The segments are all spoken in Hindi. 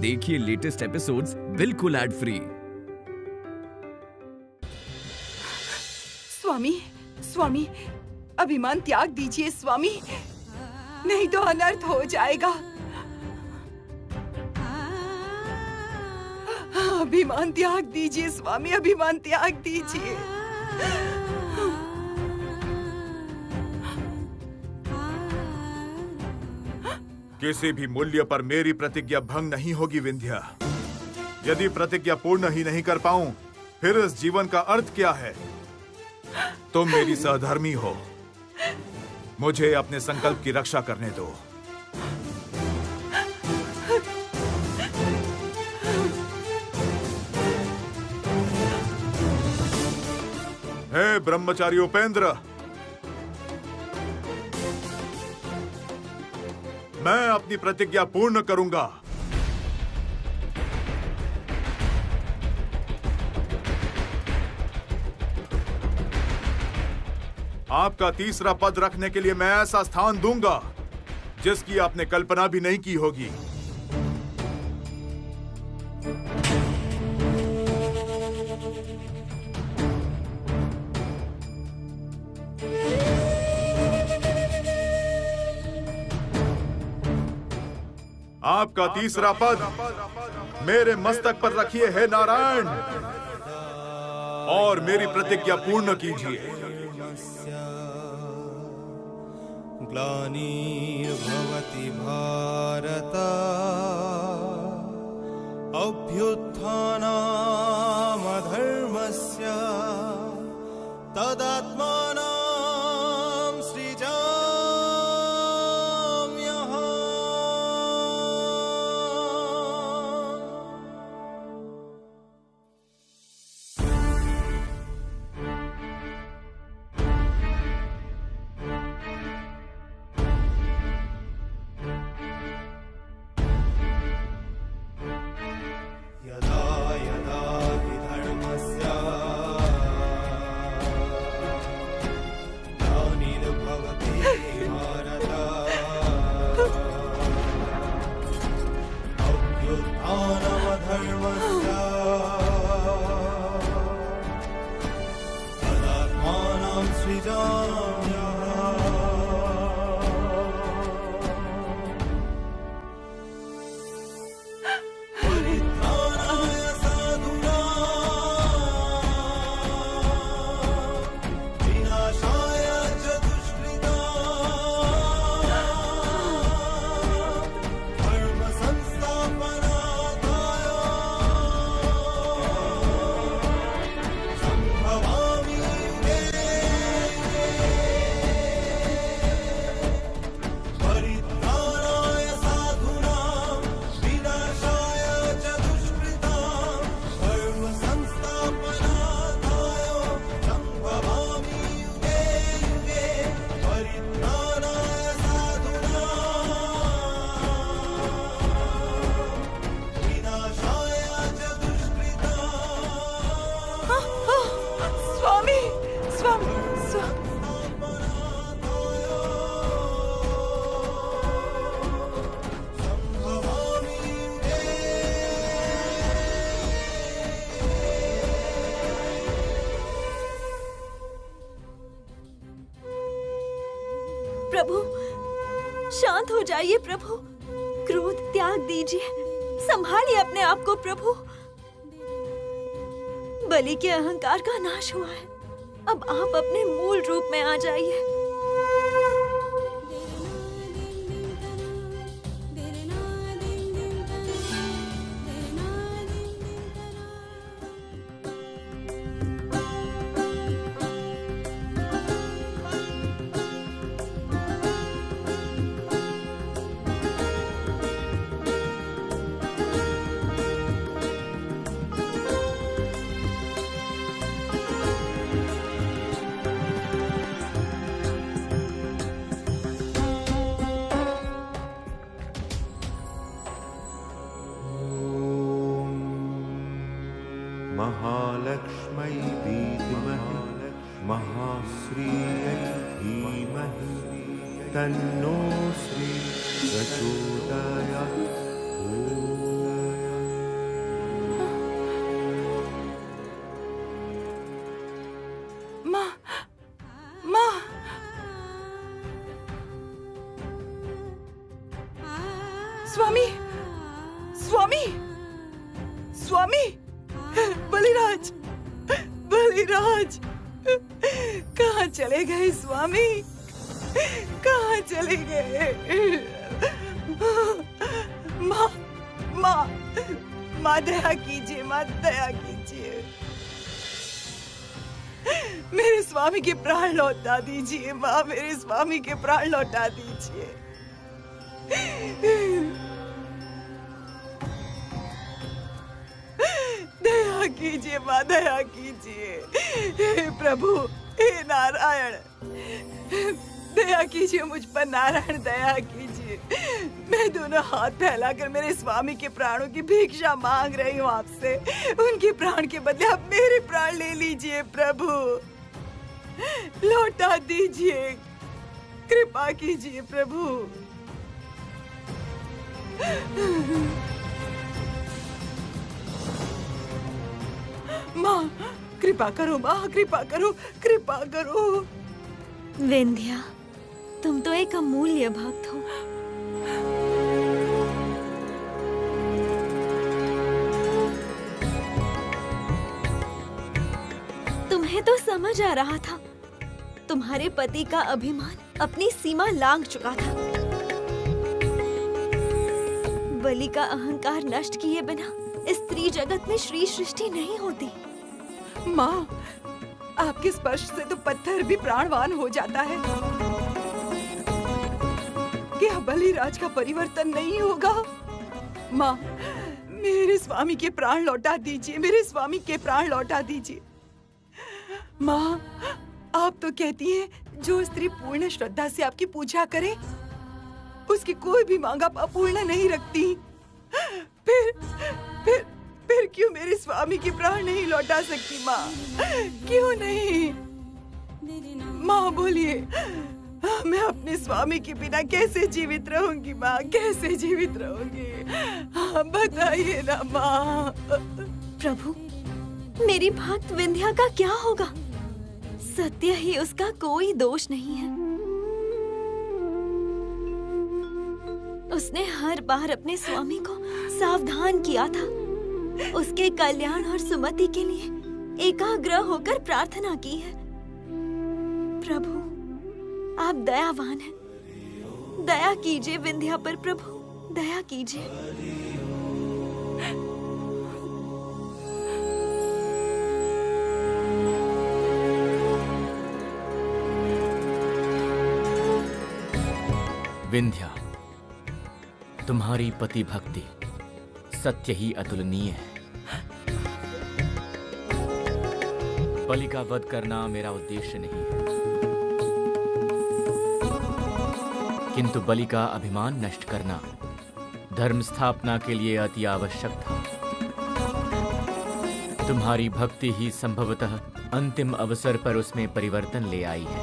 देखिए लेटेस्ट एपिसोड्स बिल्कुल एड फ्री। स्वामी, स्वामी, अभिमान त्याग दीजिए स्वामी, नहीं तो अनर्थ हो जाएगा। अभिमान त्याग दीजिए स्वामी, अभिमान त्याग दीजिए। किसी भी मूल्य पर मेरी प्रतिज्ञा भंग नहीं होगी विंध्या। यदि प्रतिज्ञा पूर्ण ही नहीं कर पाऊं, फिर इस जीवन का अर्थ क्या है? तुम मेरी सहधर्मी हो, मुझे अपने संकल्प की रक्षा करने दो। हे ब्रह्मचारी उपेंद्र, मैं अपनी प्रतिज्ञा पूर्ण करूंगा। आपका तीसरा पद रखने के लिए मैं ऐसा स्थान दूंगा जिसकी आपने कल्पना भी नहीं की होगी। आपका तीसरा पद मेरे मस्तक पर रखिए हे नारायण, और मेरी प्रतिज्ञा पूर्ण कीजिए। ग्लानिर्भवति भारत अभ्युत्थानामधर्मस्य तदात्मानं सृजाम्यहम्। यदा यदा हि धर्मस्य ग्लानिर्भवति भारत अभ्युत्थानमधर्मस्य तदात्मानं सृजाम्यहम्। प्रभु शांत हो जाइए प्रभु, क्रोध त्याग दीजिए, संभालिए अपने आप को प्रभु। बलि के अहंकार का नाश हुआ है, अब आप अपने मूल रूप में आ जाइए। महालक्ष्मै विद्महे महाश्रियै धीमहि तन्नो श्री प्रचोदयात्। स्वामी, स्वामी, बलिराज, बलिराज, कहाँ चले गए स्वामी? कहाँ चले गए? माँ, माँ, माँ दया कीजिए, माँ दया कीजिए, मेरे स्वामी के प्राण लौटा दीजिए। माँ, मेरे स्वामी के प्राण लौटा दीजिए। दया कीजिए माँ, दया कीजिए। हे प्रभु, हे नारायण, दया कीजिए मुझ पर नारायण, दया कीजिए। मैं दोनों हाथ फैलाकर मेरे स्वामी के प्राणों की भिक्षा मांग रही हूँ आपसे। उनके प्राण के बदले आप मेरे प्राण ले लीजिए प्रभु, लौटा दीजिए, कृपा कीजिए प्रभु। माँ, कृपा करो माँ, कृपा करो, कृपा करो। विंध्या, तुम तो एक अमूल्य भक्त हो। तुम्हें तो समझ आ रहा था, तुम्हारे पति का अभिमान अपनी सीमा लांघ चुका था। बलि का अहंकार नष्ट किए बिना स्त्री जगत में श्री सृष्टि नहीं होती। माँ, आपके स्पर्श से तो पत्थर भी प्राणवान हो जाता है। क्या बलिराज का परिवर्तन नहीं होगा? माँ, मेरे स्वामी के प्राण लौटा दीजिए, मेरे स्वामी के प्राण लौटा दीजिए। माँ, आप तो कहती हैं, जो स्त्री पूर्ण श्रद्धा से आपकी पूजा करे, उसकी कोई भी मांग आप अपूर्ण नहीं रखती। फिर क्यों मेरे स्वामी के प्राण नहीं लौटा सकती माँ? क्यों नहीं? माँ बोलिए, मैं अपने स्वामी के बिना कैसे जीवित रहूंगी माँ, कैसे जीवित रहूंगी? हाँ, बताइए ना माँ। प्रभु, मेरी भक्त विंध्या का क्या होगा? सत्य ही उसका कोई दोष नहीं है। उसने हर बार अपने स्वामी को सावधान किया था, उसके कल्याण और सुमति के लिए एकाग्र होकर प्रार्थना की है। प्रभु, आप दयावान हैं, दया कीजिए विंध्या पर प्रभु, दया कीजिए। विंध्या, तुम्हारी पति भक्ति सत्य ही अतुलनीय है। बलि का वध करना मेरा उद्देश्य नहीं है, किंतु बलि का अभिमान नष्ट करना धर्म स्थापना के लिए अति आवश्यक था। तुम्हारी भक्ति ही संभवतः अंतिम अवसर पर उसमें परिवर्तन ले आई है।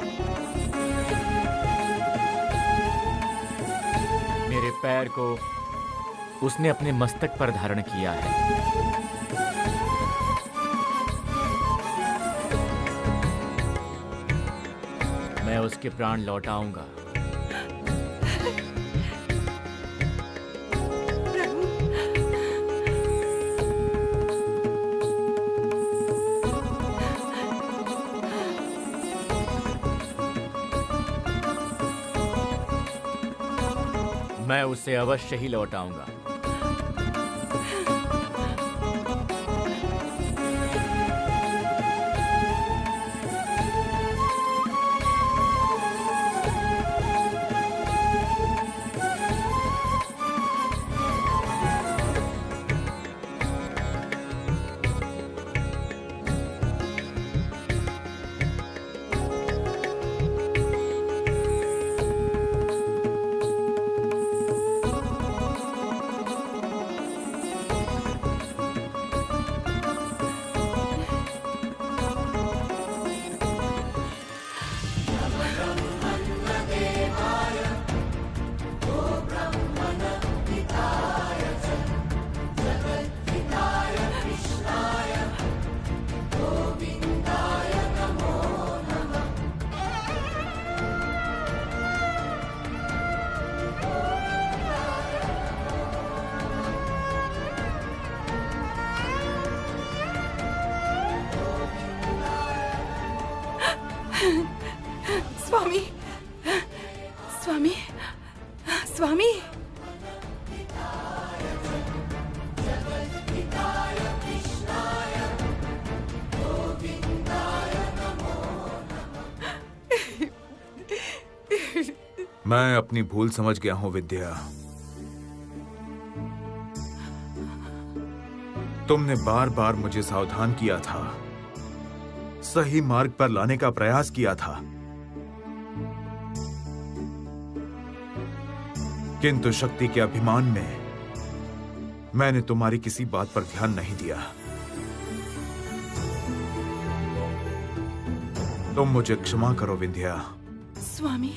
मेरे पैर को उसने अपने मस्तक पर धारण किया है। मैं उसके प्राण लौटाऊंगा। मैं उसे अवश्य ही लौटाऊंगा। मैं अपनी भूल समझ गया हूं विद्या। तुमने बार बार मुझे सावधान किया था, सही मार्ग पर लाने का प्रयास किया था, किंतु शक्ति के अभिमान में मैंने तुम्हारी किसी बात पर ध्यान नहीं दिया। तुम मुझे क्षमा करो विंध्या। स्वामी,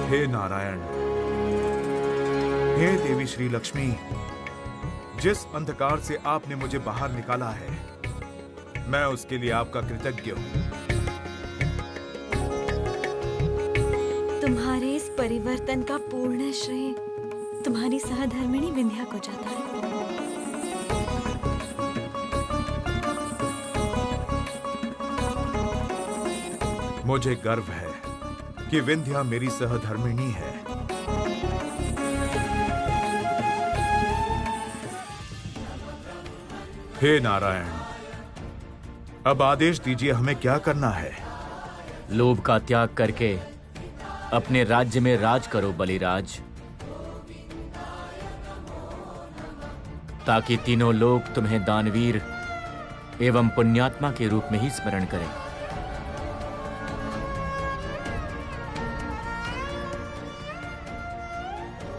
हे नारायण, हे देवी श्री लक्ष्मी, जिस अंधकार से आपने मुझे बाहर निकाला है, मैं उसके लिए आपका कृतज्ञ हूं। तुम्हारे इस परिवर्तन का पूर्ण श्रेय तुम्हारी सहधर्मिणी विंध्या को जाता है। मुझे गर्व है कि विंध्या मेरी सहधर्मिणी है। हे नारायण, अब आदेश दीजिए, हमें क्या करना है? लोभ का त्याग करके अपने राज्य में राज करो बलिराज, ताकि तीनों लोग तुम्हें दानवीर एवं पुण्यात्मा के रूप में ही स्मरण करें।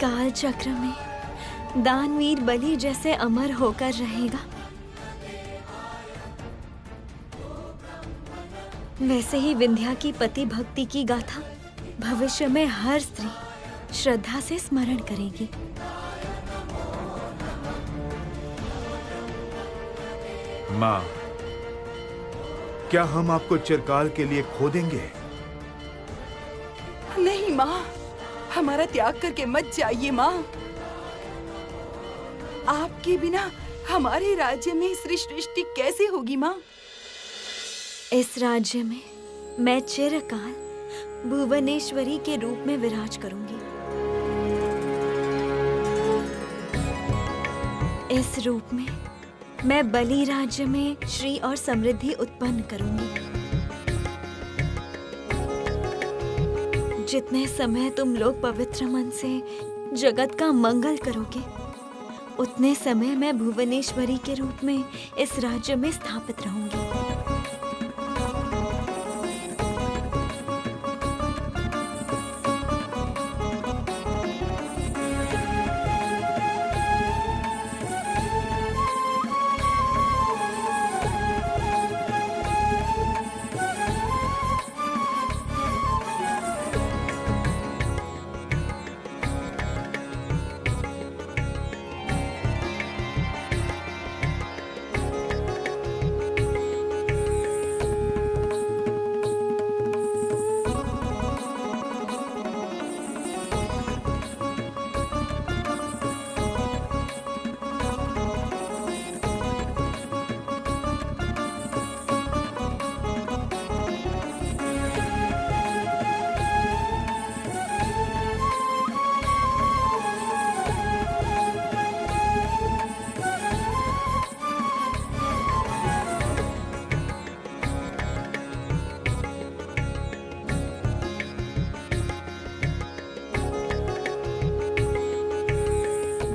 काल चक्र में दानवीर बलि जैसे अमर होकर रहेगा, वैसे ही विंध्या की पति भक्ति की गाथा भविष्य में हर स्त्री श्रद्धा से स्मरण करेगी। माँ, क्या हम आपको चिरकाल के लिए खो देंगे? नहीं माँ, हमारा त्याग करके मत जाइए माँ। आपके बिना हमारे राज्य में सृष्टि कैसे होगी माँ? इस राज्य में मैं चिरकाल भुवनेश्वरी के रूप में विराज करूंगी। इस रूप में मैं बलि राज्य में श्री और समृद्धि उत्पन्न करूंगी। जितने समय तुम लोग पवित्र मन से जगत का मंगल करोगे, उतने समय मैं भुवनेश्वरी के रूप में इस राज्य में स्थापित रहूंगी।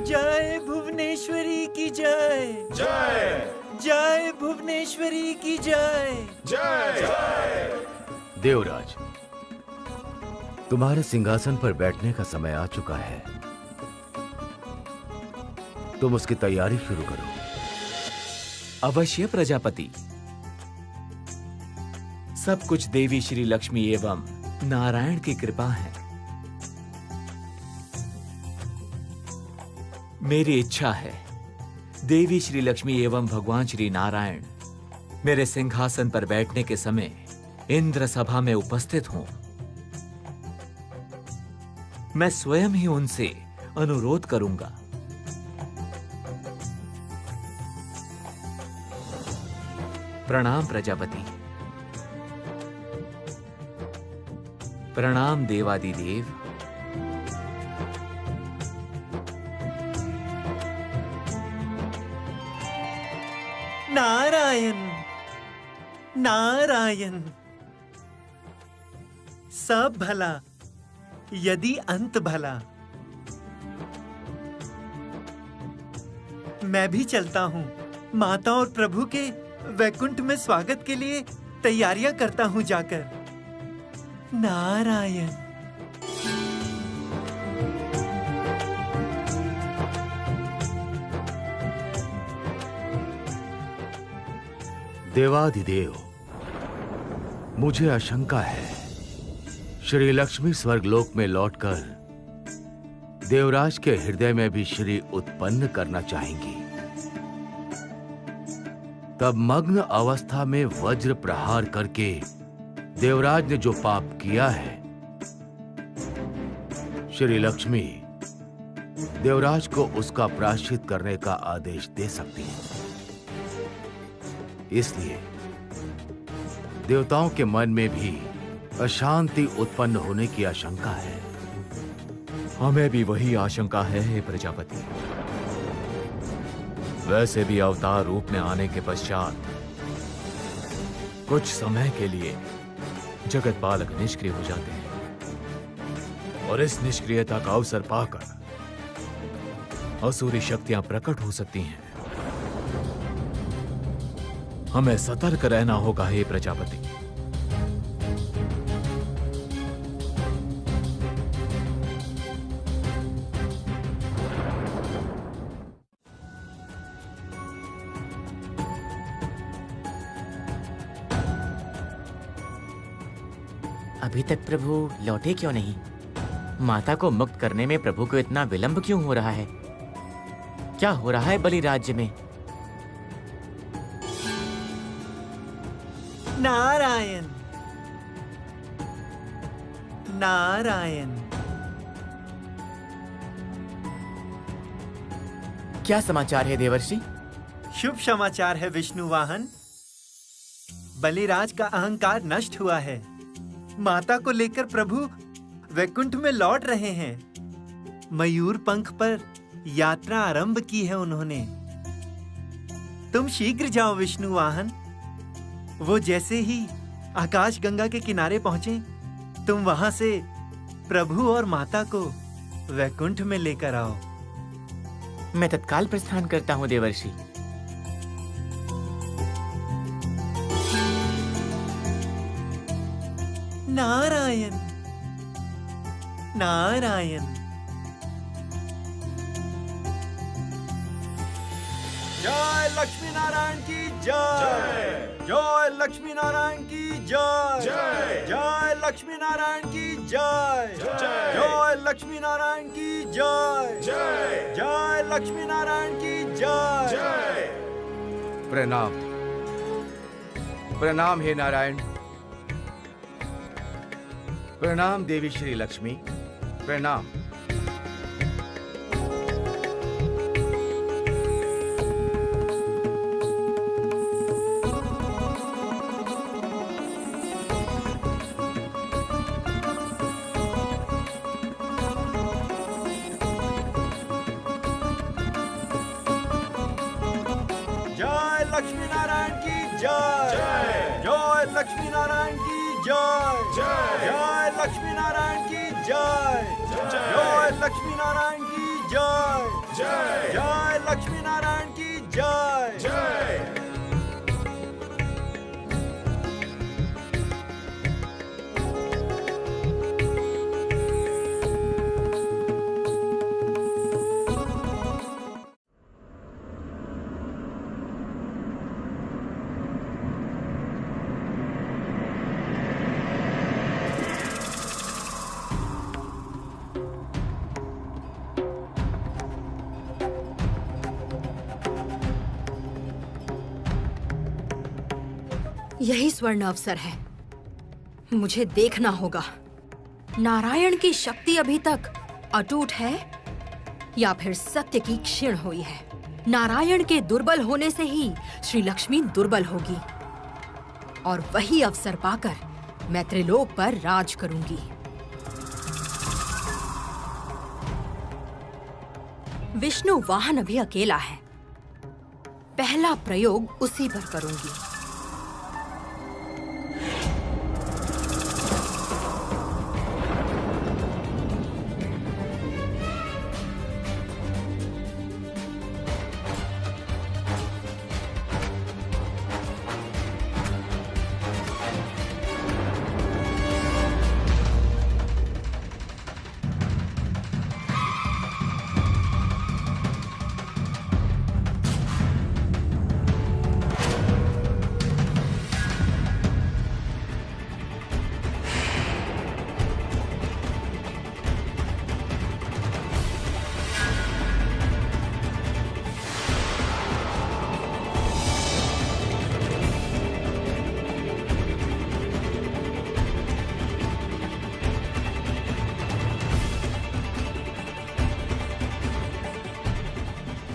जय भुवनेश्वरी की जय। जय जय भुवनेश्वरी की जय। जय। देवराज, तुम्हारे सिंहासन पर बैठने का समय आ चुका है। तुम उसकी तैयारी शुरू करो। अवश्य प्रजापति। सब कुछ देवी श्री लक्ष्मी एवं नारायण की कृपा है। मेरी इच्छा है देवी श्री लक्ष्मी एवं भगवान श्री नारायण मेरे सिंहासन पर बैठने के समय इंद्र सभा में उपस्थित हों। मैं स्वयं ही उनसे अनुरोध करूंगा। प्रणाम प्रजापति। प्रणाम देवादिदेव। नारायण नारायण। सब भला यदि अंत भला। मैं भी चलता हूँ। माता और प्रभु के वैकुंठ में स्वागत के लिए तैयारियां करता हूँ जाकर। नारायण। देवाधिदेव, मुझे आशंका है श्री लक्ष्मी स्वर्गलोक में लौटकर देवराज के हृदय में भी श्री उत्पन्न करना चाहेंगी। तब मग्न अवस्था में वज्र प्रहार करके देवराज ने जो पाप किया है, श्री लक्ष्मी देवराज को उसका प्रायश्चित करने का आदेश दे सकती हैं। इसलिए देवताओं के मन में भी अशांति उत्पन्न होने की आशंका है। हमें भी वही आशंका है हे प्रजापति। वैसे भी अवतार रूप में आने के पश्चात कुछ समय के लिए जगत बालक निष्क्रिय हो जाते हैं और इस निष्क्रियता का अवसर पाकर असुरी शक्तियां प्रकट हो सकती हैं। हमें सतर्क रहना होगा हे प्रजापति। अभी तक प्रभु लौटे क्यों नहीं? माता को मुक्त करने में प्रभु को इतना विलंब क्यों हो रहा है? क्या हो रहा है बलि राज्य में? नारायण नारायण। क्या समाचार है देवर्षि? शुभ समाचार है विष्णु वाहन। बलिराज का अहंकार नष्ट हुआ है। माता को लेकर प्रभु वैकुंठ में लौट रहे हैं। मयूर पंख पर यात्रा आरंभ की है उन्होंने। तुम शीघ्र जाओ विष्णु वाहन। वो जैसे ही आकाश गंगा के किनारे पहुंचे, तुम वहां से प्रभु और माता को वैकुंठ में लेकर आओ। मैं तत्काल प्रस्थान करता हूँ देवर्षि। नारायण नारायण। जय लक्ष्मी नारायण की जय। जय लक्ष्मी नारायण की जय। जय लक्ष्मी नारायण की जय। जय लक्ष्मी नारायण की जय। जय लक्ष्मी नारायण की जय। प्रणाम प्रणाम हे नारायण। प्रणाम देवी श्री लक्ष्मी। प्रणाम। जय लक्ष्मी नारायण की जय। जय लक्ष्मी नारायण की जय। जय लक्ष्मी नारायण की जय। जय लक्ष्मी नारायण की जय। जय लक्ष्मी नारायण की जय। यही स्वर्ण अवसर है। मुझे देखना होगा नारायण की शक्ति अभी तक अटूट है या फिर सत्य की क्षीण हुई है। नारायण के दुर्बल होने से ही श्री लक्ष्मी दुर्बल होगी और वही अवसर पाकर मैं त्रिलोक पर राज करूंगी। विष्णु वाहन अभी अकेला है। पहला प्रयोग उसी पर करूंगी।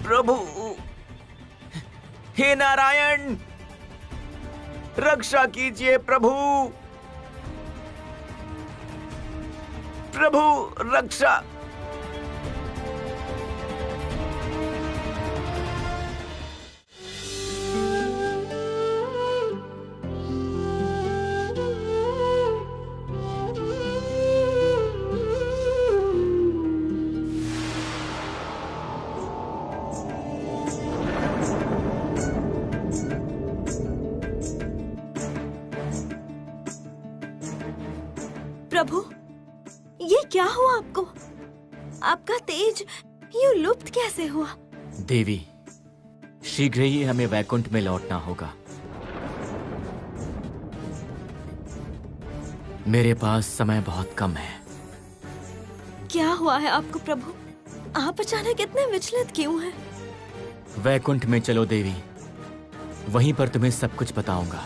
प्रभु, हे नारायण, रक्षा कीजिए प्रभु। प्रभु रक्षा। प्रभु, ये क्या हुआ आपको? आपका तेज यूं लुप्त कैसे हुआ? देवी, शीघ्र ही हमें वैकुंठ में लौटना होगा। मेरे पास समय बहुत कम है। क्या हुआ है आपको प्रभु? आप अचानक इतने विचलित क्यों हैं? वैकुंठ में चलो देवी, वहीं पर तुम्हें सब कुछ बताऊंगा।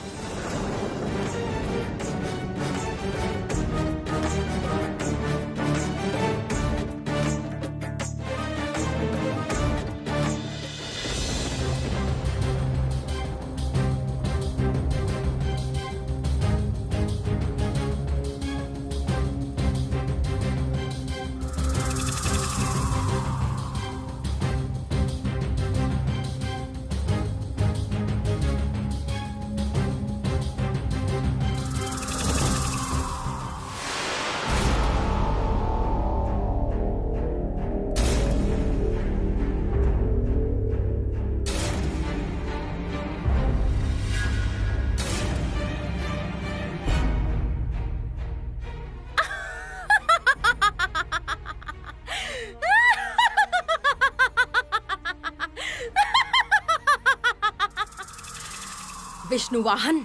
विष्णु वाहन,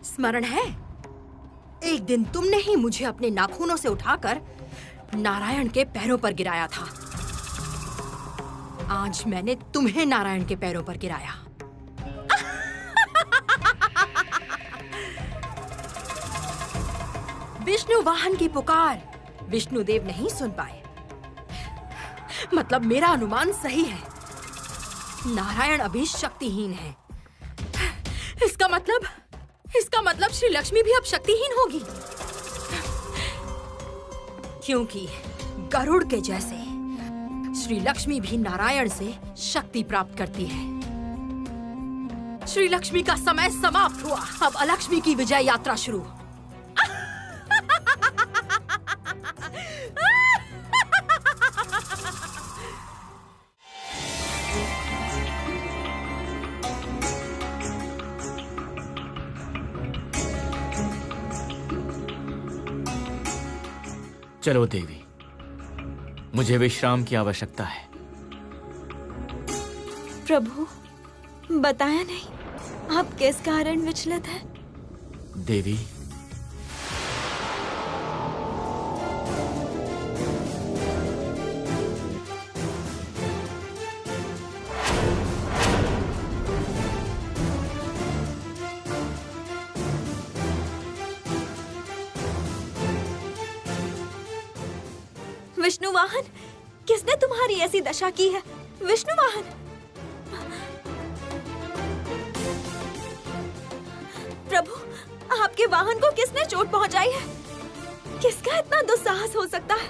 स्मरण है? एक दिन तुमने ही मुझे अपने नाखूनों से उठाकर नारायण के पैरों पर गिराया था। आज मैंने तुम्हें नारायण के पैरों पर गिराया। विष्णु वाहन की पुकार विष्णुदेव नहीं सुन पाए। मतलब मेरा अनुमान सही है, नारायण अभी शक्तिहीन है। इसका मतलब श्री लक्ष्मी भी अब शक्तिहीन होगी, क्योंकि गरुड़ के जैसे श्री लक्ष्मी भी नारायण से शक्ति प्राप्त करती है। श्री लक्ष्मी का समय समाप्त हुआ, अब अलक्ष्मी की विजय यात्रा शुरू। चलो देवी, मुझे विश्राम की आवश्यकता है। प्रभु, बताया नहीं, आप किस कारण विचलित हैं? देवी, विष्णु वाहन, किसने तुम्हारी ऐसी दशा की है? विष्णु वाहन, प्रभु, आपके वाहन को किसने चोट पहुंचाई है? किसका इतना दुस्साहस हो सकता है?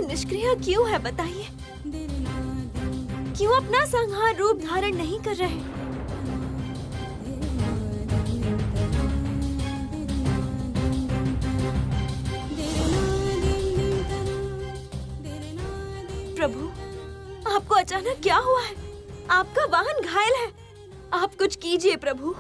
इतने निष्क्रिय क्यों है बताइए? क्यों अपना संहार रूप धारण नहीं कर रहे? प्रभु, आपको अचानक क्या हुआ है? आपका वाहन घायल है। आप कुछ कीजिए प्रभु।